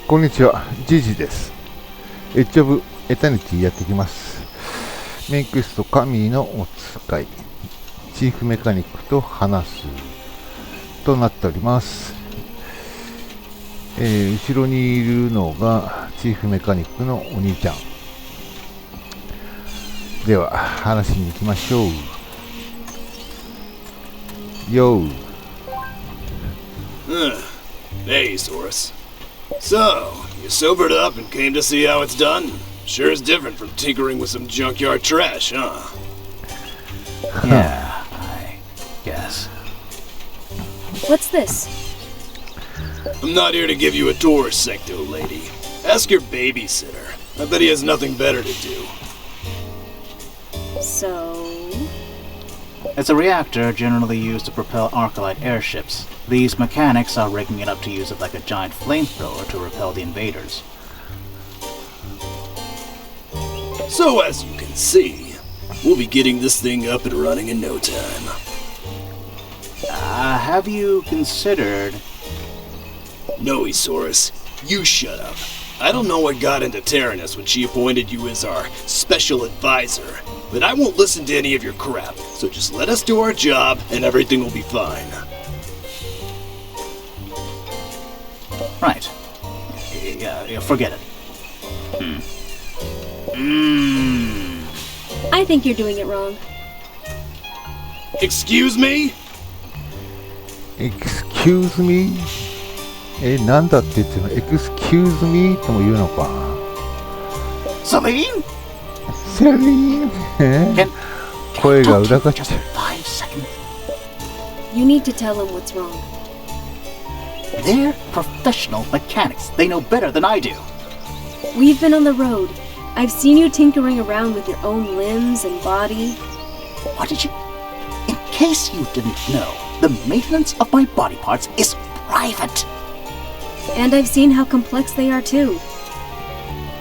こんにちは、ジジです。エッジオブエタニティやってきます。メインクエスト神のお使い、チーフメカニックと話すとなっております。後ろにいるのがチーフメカニックのお兄ちゃん。では話に行きましょう。よー。Hey, Source. So, you sobered up and came to see how it's done? Sure is different from tinkering with some junkyard trash, huh? Yeah, I guess. What's this? I'm not here to give you a tour, Secto lady. Ask your babysitter. I bet he has nothing better to do. So... It's a reactor generally used to propel Arcalite airships. These mechanics are rigging it up to use it like a giant flamethrower to repel the invaders. So as you can see, we'll be getting this thing up and running in no time. Have you considered... No, Esaurus, you shut up. I don't know what got into Tyrannus when she appointed you as our special advisor, but I won't listen to any of your crap, so just let us do our job and everything will be fine. Right. Yeah, forget it. I think you're doing it wrong. Excuse me? Excuse me? なんだって言ってるの Excuse me とも言うのか。Celine? セリーン声が裏返っちゃう。You need to tell him what's wrong. They're professional mechanics. They know better than I do. We've been on the road. I've seen you tinkering around with your own limbs and body. What did you... In case you didn't know, the maintenance of my body parts is private. And I've seen how complex they are too.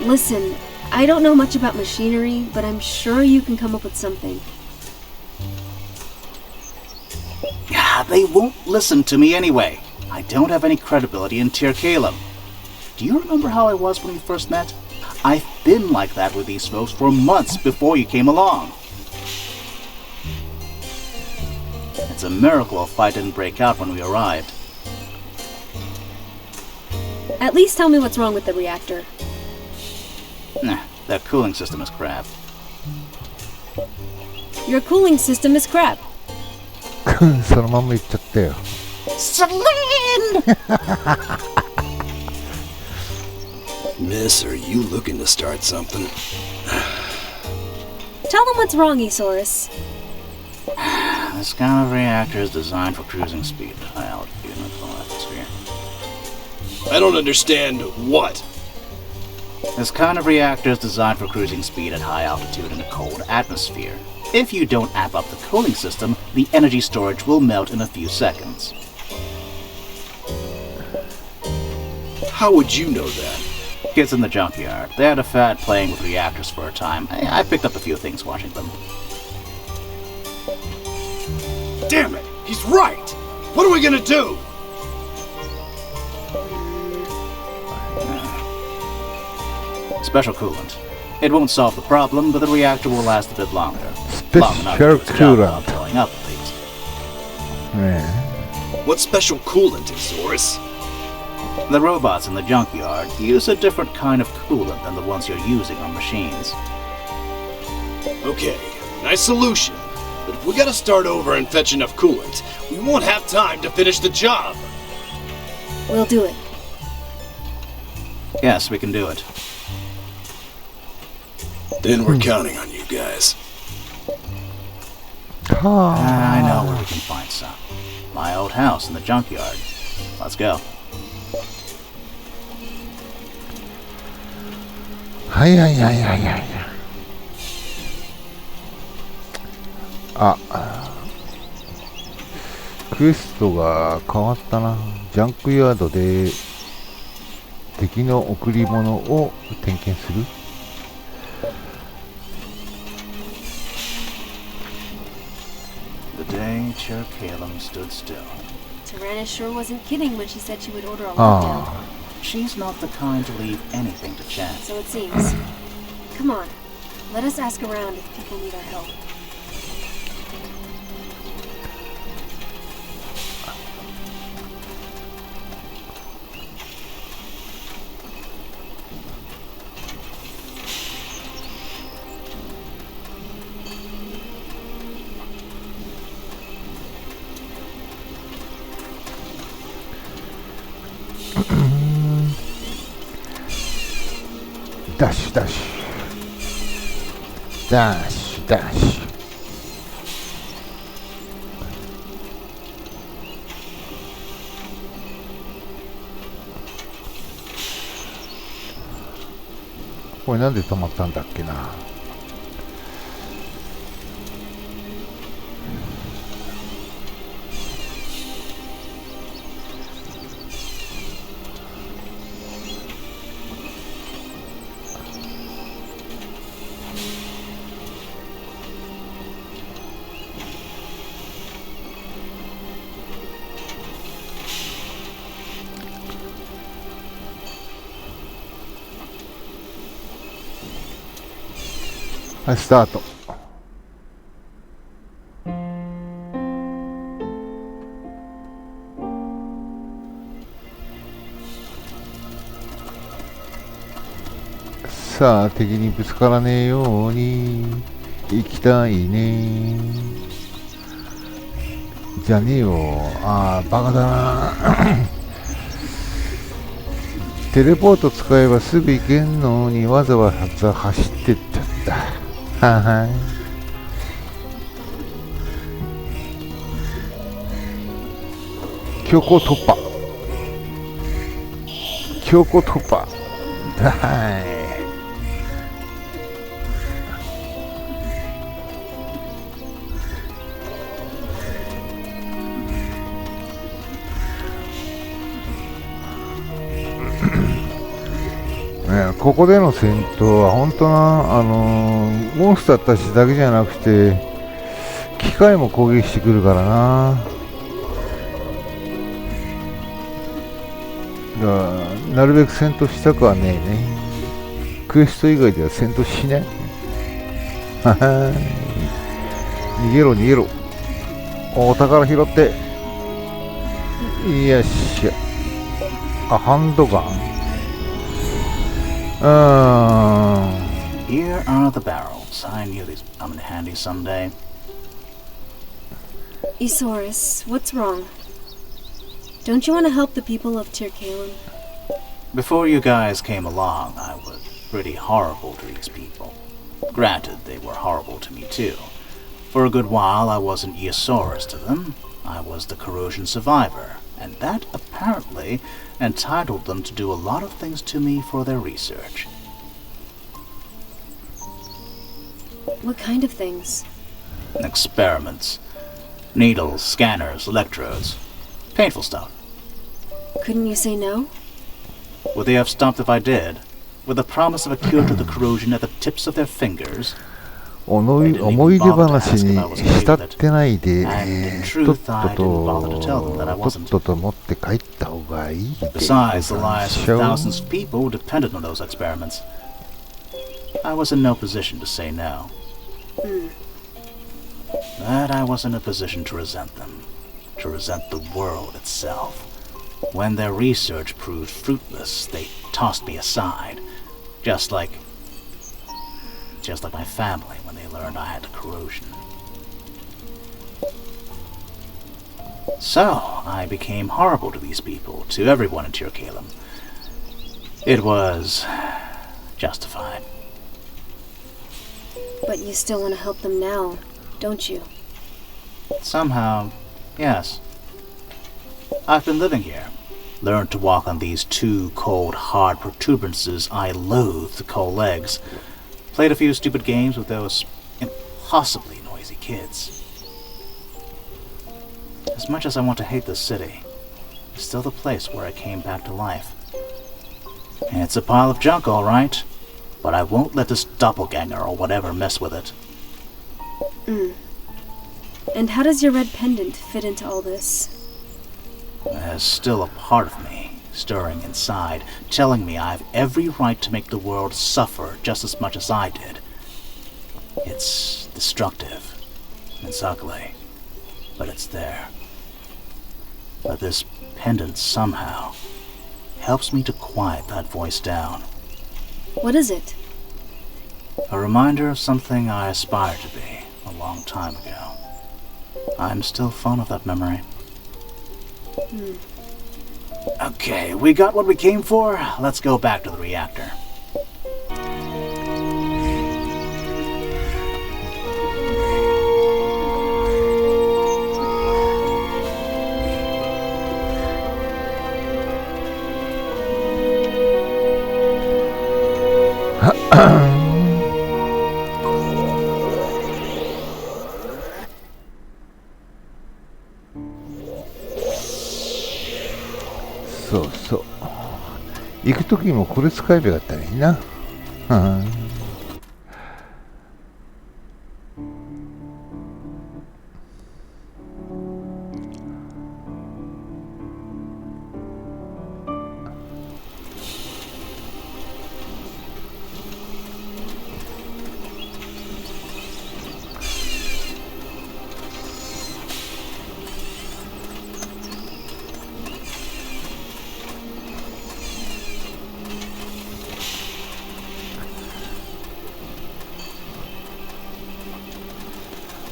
Listen, I don't know much about machinery, but I'm sure you can come up with something. They won't listen to me anyway. I don't have any credibility in Tir Kalem. Do you remember how I was when we first met? I've been like that with these folks for months before you came along. It's a miracle a fight didn't break out when we arrived. At least tell me what's wrong with the reactor. Nah, that cooling system is crap. Your cooling system is crap. そのまんま言っちゃったよ。Celine! Miss, are you looking to start something? Tell them what's wrong, Esaurus. This kind of reactor is designed for cruising speed at high altitude in the cold atmosphere. I don't understand what. This kind of reactor is designed for cruising speed at high altitude in a cold atmosphere. If you don't amp up the cooling system, the energy storage will melt in a few seconds. How would you know that? Kids in the junkyard. They had a fad playing with reactors for a time. I picked up a few things watching them. Damn it! He's right! What are we gonna do? Special coolant. It won't solve the problem, but the reactor will last a bit longer. Long enough Special for its job coolant. without blowing up, at least. ね What special coolant, Esaurus? The robots in the junkyard use a different kind of coolant than the ones you're using on machines. Okay, nice solution. But if we gotta start over and fetch enough coolant, we won't have time to finish the job. We'll do it. Yes, we can do it. Then we're counting on you guys. は I know where we can find some. My old house in the junkyard. Let's go. あ。はいはいはいはいはい。あ、クエストが変わったな。ジャンクヤードで敵の贈り物を点検する。The day Cher Kalem stood still. Tyrannus sure wasn't kidding when she said she would order a あ lockdown. she's not the kind to leave anything to chance. So it seems. Come on, let us ask around if people need our help. Dash, dash. Dash, dash. これなんで止まったんだっけな。はい、スタート。さあ、敵にぶつからねえように行きたいね。じゃねえよ。ああ、バカだな。テレポート使えばすぐ行けんのにわざわざ走ってっちゃった。ははい。強行突破。強行突破。はい。ここでの戦闘は本当な、モンスターたちだけじゃなくて機械も攻撃してくるからな。だからなるべく戦闘したくはねえね。クエスト以外では戦闘しない。ははーい。逃げろ逃げろ。お宝拾って。よっしゃ。あ、ハンドガン。Here are the barrels. I knew these would come in handy someday. Isaurus, what's wrong? Don't you want to help the people of Tirkalem? Before you guys came along, I was pretty horrible to these people. Granted, they were horrible to me too. For a good while, I wasn't Isaurus to them. I was the corrosion survivor, and that apparently entitled them to do a lot of things to me for their research. What kind of things? Experiments. Needles, scanners, electrodes. Painful stuff. Couldn't you say no? Would they have stopped if I did? With the promise of a cure to the corrosion at the tips of their fingers? 思い出話に浸ってないで、とっとと持って帰った方がいいで。Besides, the lives of thousands of people depended on those experiments. I was in no position to say no. But I was in a position to resent them, to resent the world itself. When their research proved fruitless, they tossed me aside, just like my family when they learned I had the corrosion. So, I became horrible to these people, to everyone in Tirkalem. It was justified. But you still want to help them now, don't you? Somehow, yes. I've been living here, learned to walk on these two cold, hard protuberances I loathe to call legs. Played a few stupid games with those impossibly noisy kids. As much as I want to hate this city, it's still the place where I came back to life. It's a pile of junk, all right, but I won't let this doppelganger or whatever mess with it. And how does your red pendant fit into all this? It's still a part of me, stirring inside, telling me I have every right to make the world suffer just as much as I did. It's destructive. It's ugly. But it's there. But this pendant somehow helps me to quiet that voice down. What is it? A reminder of something I aspired to be a long time ago. I'm still fond of that memory. Okay, we got what we came for. Let's go back to the reactor.そうそう。行くときもこれ使えばよかったらいいな。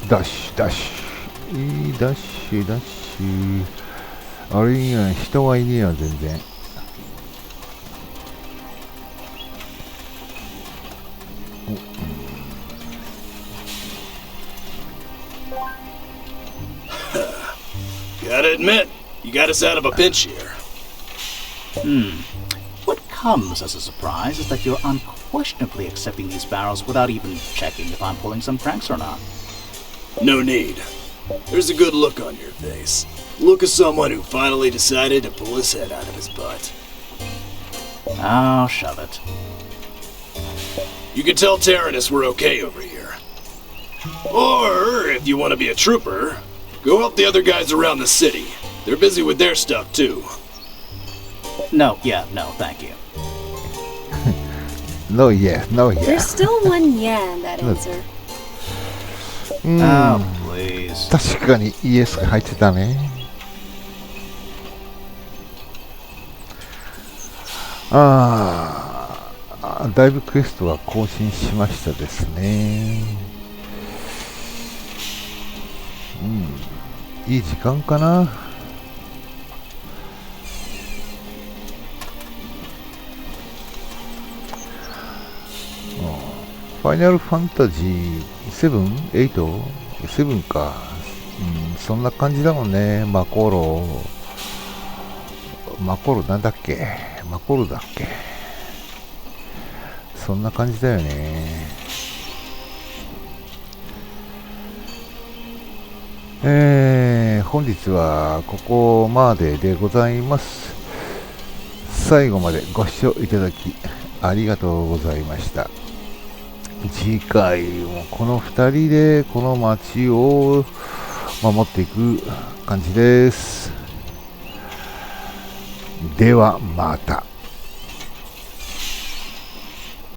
ダッシュダッシュ、いいダッシュダッシュ。あれには人がいねえよ全然。Gotta admit, you got us out of a pinch here. What comes as a surprise is that you're unquestionably accepting these barrels without even checking if I'm pulling some pranks or not. No need. There's a good look on your face. Look of someone who finally decided to pull his head out of his butt. Oh, shove it. You can tell Tyrannus we're okay over here. Or, if you want to be a trooper, go help the other guys around the city. They're busy with their stuff, too. No, thank you. No, yeah, no, yeah. There's still one yeah in that answer. Oh, please. 確かに ES が入ってたね。だいぶクエストは更新しましたですね。いい時間かな。ファイナルファンタジー7、8、7か、そんな感じだもんね。マコロなんだっけ、マコロだっけ、そんな感じだよね。本日はここまででございます。最後までご視聴いただきありがとうございました。次回もこの2人でこの街を守っていく感じです。ではまた。